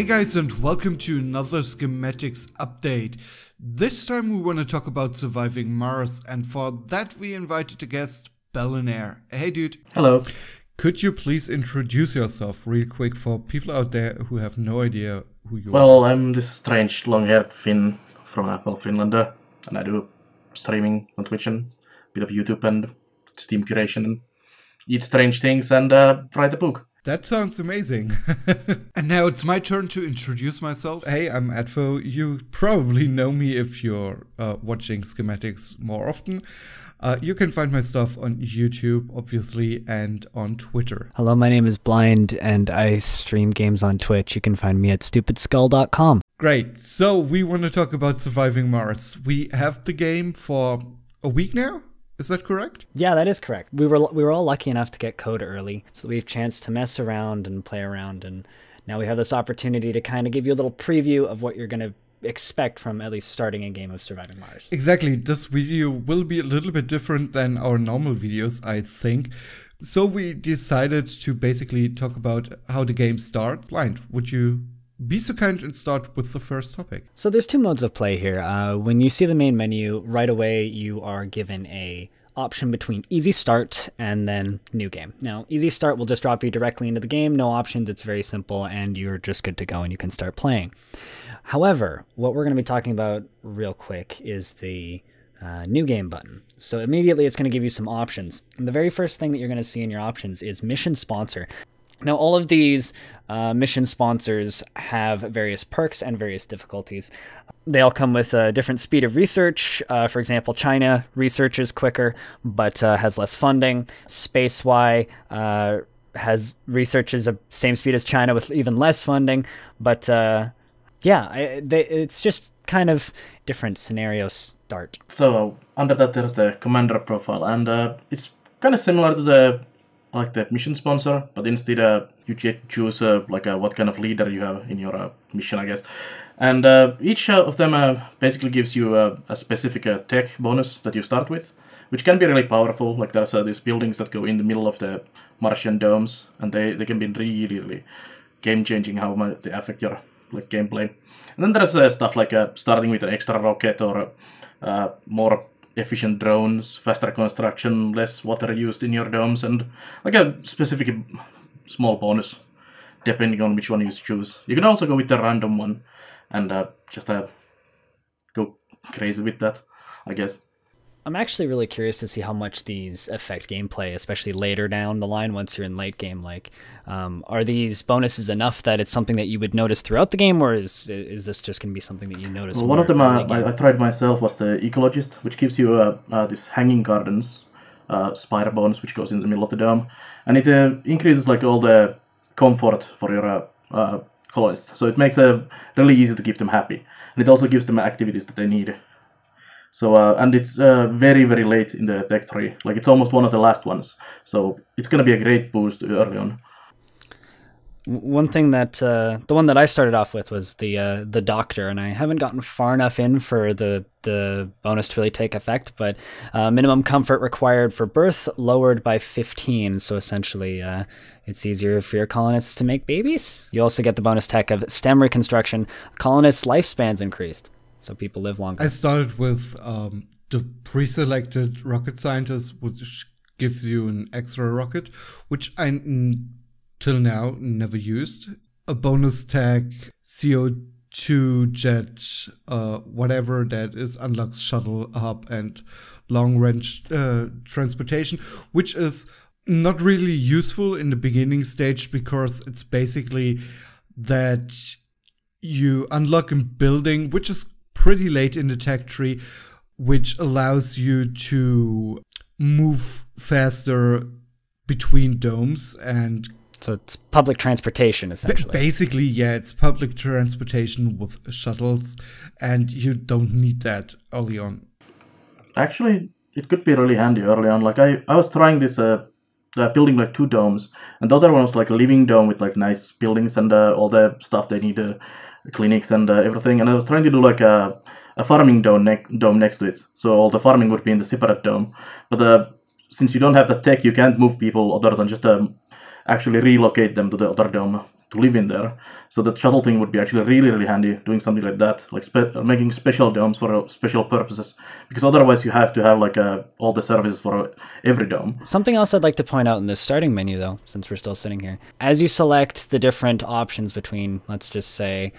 Hey guys, and welcome to another Schematics update. This time we want to talk about surviving Mars, and for that we invited a guest, BlindIRL. Hey dude. Hello. Could you please introduce yourself real quick for people out there who have no idea who you are? Well, I'm this strange long-haired Finn from Finland, and I do streaming on Twitch and a bit of YouTube and Steam curation and eat strange things and write a book. That sounds amazing. And now it's my turn to introduce myself. Hey, I'm Adfo. You probably know me if you're watching Schematics more often. You can find my stuff on YouTube, obviously, and on Twitter. Hello, my name is Blind, and I stream games on Twitch. You can find me at stupidskull.com. Great. So we want to talk about surviving Mars. We have the game for a week now. Is that correct? Yeah, that is correct. We were all lucky enough to get code early, so that we have a chance to mess around and play around, and now we have this opportunity to kind of give you a little preview of what you're going to expect from at least starting a game of Surviving Mars. Exactly. This video will be a little bit different than our normal videos, I think. So we decided to basically talk about how the game starts. Blind, would you be so kind and start with the first topic? So there's two modes of play here. When you see the main menu, right away you are given a option between easy start and then new game. Now, easy start will just drop you directly into the game, no options, it's very simple, and you're just good to go and you can start playing. However, what we're going to be talking about real quick is the new game button. So immediately it's going to give you some options. And the very first thing that you're going to see in your options is mission sponsor. Now, all of these mission sponsors have various perks and various difficulties. They all come with a different speed of research. For example, China researches quicker, but has less funding. SpaceY has researches the same speed as China with even less funding. But yeah, it's just kind of different scenario start. So under that there's the commander profile, and it's kind of similar to the mission sponsor, but instead you get to choose what kind of leader you have in your mission, I guess. And each of them basically gives you a specific tech bonus that you start with, which can be really powerful. Like there's these buildings that go in the middle of the Martian domes, and they can be really game-changing how much they affect your gameplay. And then there's stuff like starting with an extra rocket or more efficient drones, faster construction, less water used in your domes, and like a specific small bonus depending on which one you choose. You can also go with the random one and just go crazy with that, I guess. I'm actually really curious to see how much these affect gameplay, especially later down the line once you're in late game. Are these bonuses enough that it's something that you would notice throughout the game, or is this just going to be something that you notice? Well, one of them I tried myself was the ecologist, which gives you this hanging gardens spider bonus, which goes in the middle of the dome, and it increases all the comfort for your colonists. So it makes it really easy to keep them happy, and it also gives them activities that they need. So, and it's very late in the tech tree. It's almost one of the last ones. So it's going to be a great boost early on. One thing that, the one that I started off with was the doctor, and I haven't gotten far enough in for the bonus to really take effect, but minimum comfort required for birth lowered by 15. So essentially, it's easier for your colonists to make babies. You also get the bonus tech of stem reconstruction. Colonists' lifespans increased. So people live longer. I started with the pre-selected rocket scientist, which gives you an extra rocket, which I till now never used. A bonus tag, CO2 jet, whatever that is, unlocks shuttle hub and long-range transportation, which is not really useful in the beginning stage because it's basically that you unlock a building, which is pretty late in the tech tree, which allows you to move faster between domes. And so it's public transportation, essentially. Basically, yeah, it's public transportation with shuttles, and you don't need that early on. Actually, it could be really handy early on. I was trying this building 2 domes, and the other one was a living dome with nice buildings and all the stuff they need, clinics and everything. And I was trying to do a farming dome next to it, so all the farming would be in the separate dome. But since you don't have the tech, you can't move people other than just actually relocate them to the other dome to live in there. So the shuttle thing would be actually really handy, doing something like that, like making special domes for special purposes, because otherwise you have to have like all the services for every dome. Something else I'd like to point out in this starting menu though, since we're still sitting here, as you select the different options between, let's just say,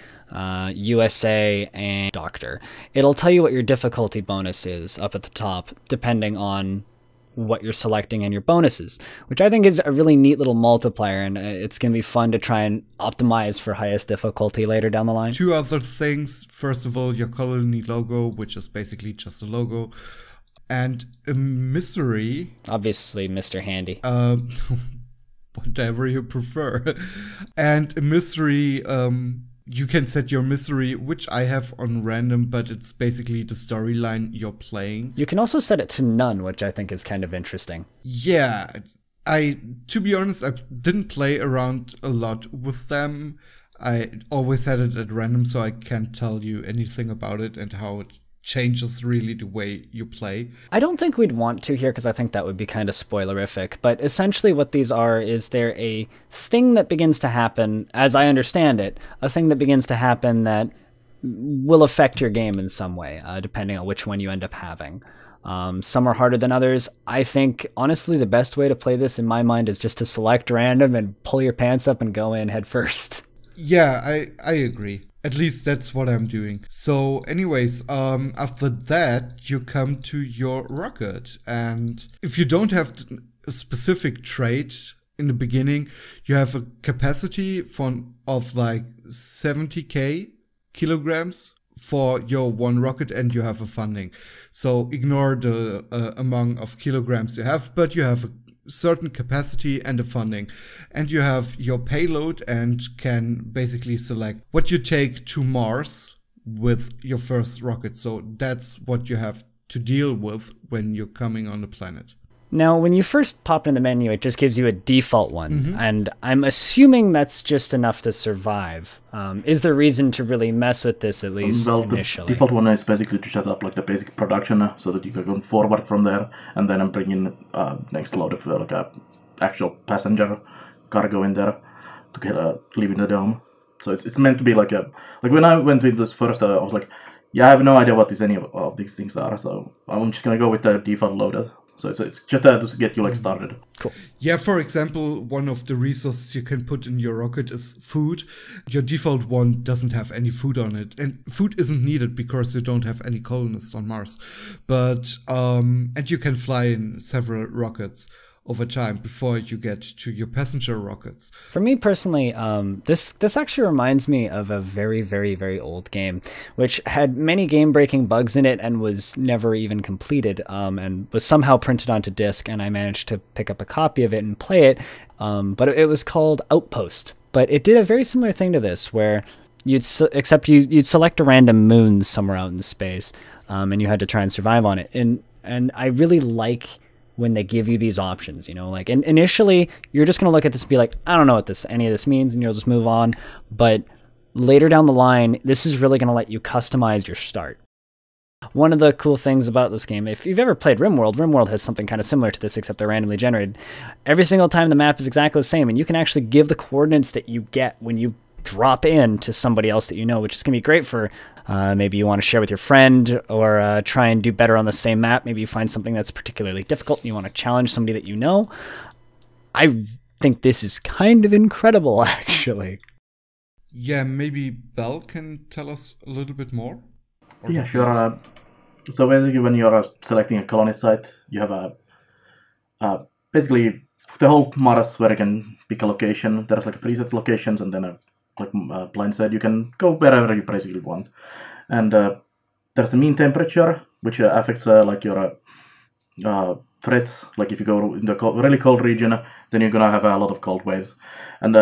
USA and Doctor, it'll tell you what your difficulty bonus is up at the top, depending on what you're selecting and your bonuses, which I think is a really neat little multiplier, and it's going to be fun to try and optimize for highest difficulty later down the line. Two other things. First of all, your colony logo, which is basically just a logo, and a misery. Obviously, Mr. Handy. Whatever you prefer. And a misery, you can set your misery, which I have on random, but it's basically the storyline you're playing. You can also set it to none, which I think is kind of interesting. Yeah, to be honest, I didn't play around a lot with them. I always had it at random, so I can't tell you anything about it and how it changes really the way you play. I don't think we'd want to here because I think that would be kind of spoilerific, but essentially what these are is they're a thing that begins to happen, as I understand it, a thing that begins to happen that will affect your game in some way, depending on which one you end up having. Some are harder than others. I think, honestly, the best way to play this in my mind is just to select random and pull your pants up and go in head first. Yeah, I agree. At least that's what I'm doing. So anyways, after that, you come to your rocket. And if you don't have a specific trait in the beginning, you have a capacity of like 70k kilograms for your one rocket, and you have a funding. So ignore the amount of kilograms you have, but you have a certain capacity and a funding, and you have your payload and can basically select what you take to Mars with your first rocket. So that's what you have to deal with when you're coming on the planet. Now, when you first pop in the menu, it just gives you a default one, and I'm assuming that's just enough to survive. Is there reason to really mess with this, at least initially? The default one is basically to set up like the basic production so that you can go forward from there, and then bring in next load of like a actual passenger cargo in there to get live in the dome. So it's meant to be like when I went with this first, I was like, yeah, I have no idea what any of these things are, so I'm just gonna go with the default loaded. So it's just to get you like started. Cool. Yeah, for example, one of the resources you can put in your rocket is food. Your default one doesn't have any food on it, and food isn't needed because you don't have any colonists on Mars. But and you can fly in several rockets over time before you get to your passenger rockets. For me personally, this actually reminds me of a very old game, which had many game-breaking bugs in it and was never even completed, and was somehow printed onto disc, and I managed to pick up a copy of it and play it, but it was called Outpost. But it did a very similar thing to this, where you'd select a random moon somewhere out in space, and you had to try and survive on it. And I really like when they give you these options, you know, like, and initially you're just going to look at this and be like, I don't know what any of this means, and you'll just move on. But later down the line, this is really going to let you customize your start. One of the cool things about this game, if you've ever played RimWorld has something kind of similar to this, except they're randomly generated. Every single time the map is exactly the same, and you can actually give the coordinates that you get when you drop in to somebody else that you know, which is going to be great for maybe you want to share with your friend, or try and do better on the same map. Maybe you find something that's particularly difficult and you want to challenge somebody that you know. I think this is kind of incredible, actually. Yeah, maybe Bell can tell us a little bit more? Yeah, sure. So basically when you're selecting a colony site, you have basically the whole Mars where you can pick a location. There's like preset locations, and then like Blind said, you can go wherever you basically want. And there's a mean temperature, which affects like your threats. Like if you go in the really cold region, then you're gonna have a lot of cold waves. And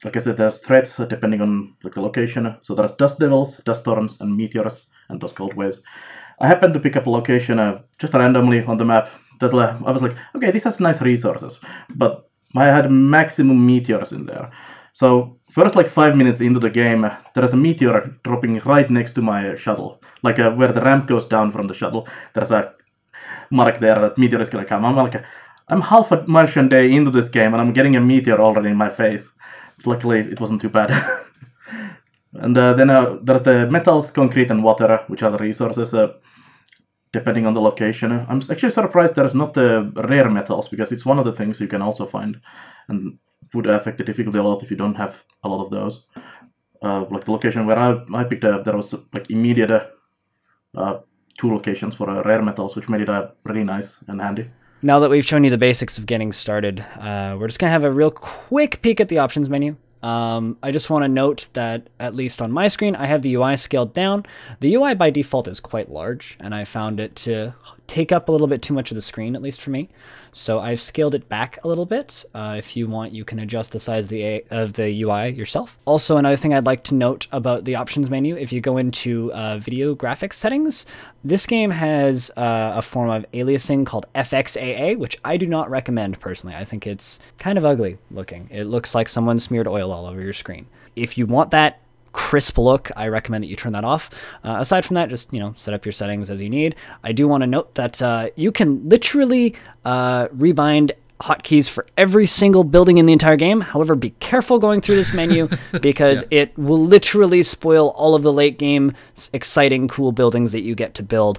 like I said, there's threats depending on like the location. So there's dust devils, dust storms, and meteors, and those cold waves. I happened to pick up a location just randomly on the map that I was like, okay, this has nice resources, but I had maximum meteors in there. So first, like 5 minutes into the game, there is a meteor dropping right next to my shuttle, like where the ramp goes down from the shuttle. There's a mark there that meteor is gonna come. I'm like, I'm half a Martian day into this game, and I'm getting a meteor already in my face. luckily it wasn't too bad. And then there's the metals, concrete, and water, which are the resources depending on the location. I'm actually surprised there's not the rare metals, because it's one of the things you can also find, and would affect the difficulty a lot if you don't have a lot of those. Like the location where I picked up, there was like immediate 2 locations for rare metals, which made it really nice and handy. Now that we've shown you the basics of getting started, we're just going to have a real quick peek at the options menu. I just want to note that, at least on my screen, I have the UI scaled down. The UI by default is quite large, and I found it to take up a little bit too much of the screen, at least for me. So I've scaled it back a little bit. If you want, you can adjust the size of the UI yourself. Also, another thing I'd like to note about the options menu, if you go into video graphics settings, this game has a form of aliasing called FXAA, which I do not recommend personally. I think it's kind of ugly looking. It looks like someone smeared oil all over your screen. If you want that crisp look, I recommend that you turn that off. Aside from that, just, set up your settings as you need. I do want to note that you can literally rebind hotkeys for every single building in the entire game. However, be careful going through this menu, because it will literally spoil all of the late game exciting, cool buildings that you get to build.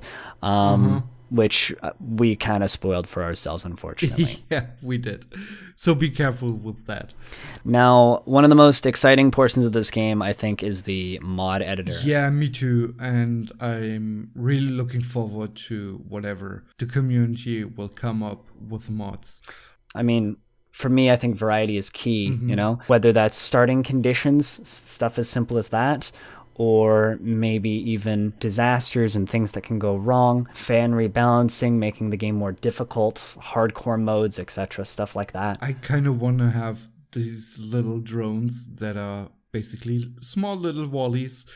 Which we kind of spoiled for ourselves, unfortunately. Yeah, we did. So be careful with that. Now, one of the most exciting portions of this game, I think, is the mod editor. Yeah, me too. And I'm really looking forward to whatever the community will come up with mods. I mean, for me, I think variety is key, whether that's starting conditions, stuff as simple as that, or maybe even disasters and things that can go wrong, fan rebalancing, making the game more difficult, hardcore modes, etc., stuff like that. I kind of want to have these little drones that are basically small little wallies.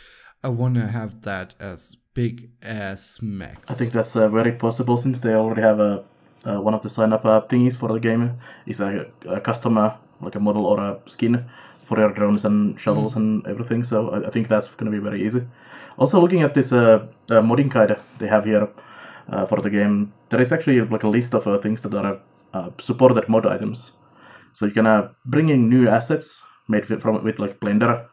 I want to have that as big as mechs. I think that's very possible, since they already have one of the sign-up thingies for the game is a customer, like a model or a skin for your drones and shuttles and everything, so I think that's going to be very easy. Also, looking at this modding guide they have here for the game, there is actually like a list of things that are supported mod items. So you can bring in new assets made with like BlindIRL,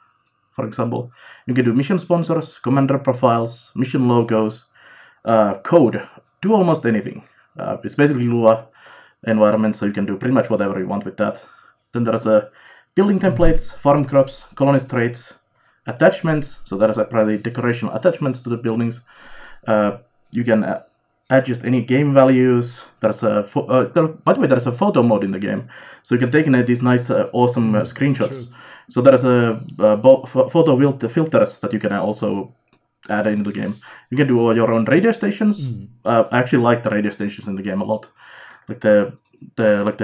for example. You can do mission sponsors, commander profiles, mission logos, code, do almost anything. It's basically Lua environment, so you can do pretty much whatever you want with that. Then there's building templates, farm crops, colonist traits, attachments. So there is probably decorational attachments to the buildings. You can adjust any game values. There's by the way, there's a photo mode in the game, so you can take in these nice, awesome screenshots. True. So there's photo filters that you can also add into the game. You can do all your own radio stations. I actually like the radio stations in the game a lot. Like the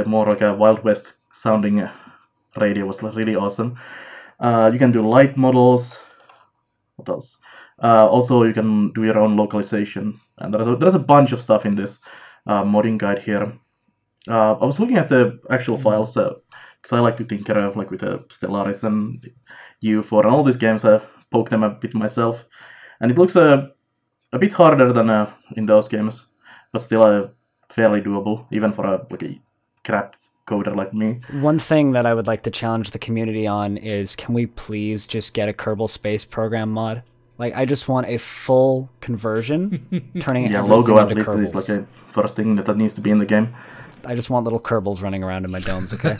more like a Wild West sounding radio was really awesome. You can do light models. What else? Also, you can do your own localization, and there's a bunch of stuff in this modding guide here. I was looking at the actual files because I like to tinker like with Stellaris and U4 and all these games. I poke them a bit myself, and it looks a bit harder than in those games, but still fairly doable, even for a crap coder like me. One thing that I would like to challenge the community on is, can we please just get a Kerbal Space Program mod? Like, I just want a full conversion, turning everything logo at into least Kerbals. is like a first thing that needs to be in the game. I just want little Kerbals running around in my domes, okay?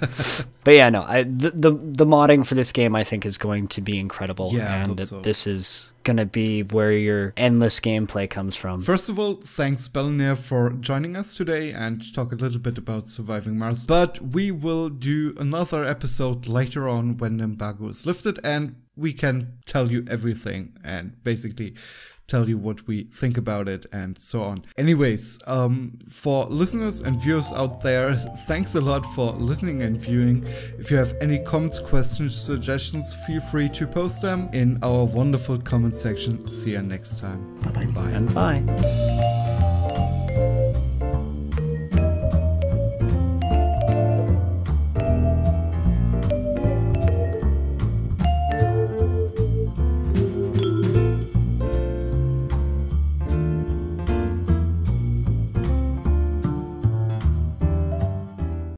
But yeah, no, the modding for this game, I think, is going to be incredible. Yeah, and I hope so. This is going to be where your endless gameplay comes from. First of all, thanks BlindIRL for joining us today and talk a little bit about surviving Mars. But we will do another episode later on when the embargo is lifted, and we can tell you everything and basically tell you what we think about it and so on. Anyways, for listeners and viewers out there, thanks a lot for listening and viewing. If you have any comments, questions, suggestions, feel free to post them in our wonderful comment section. See you next time. Bye-bye. And bye.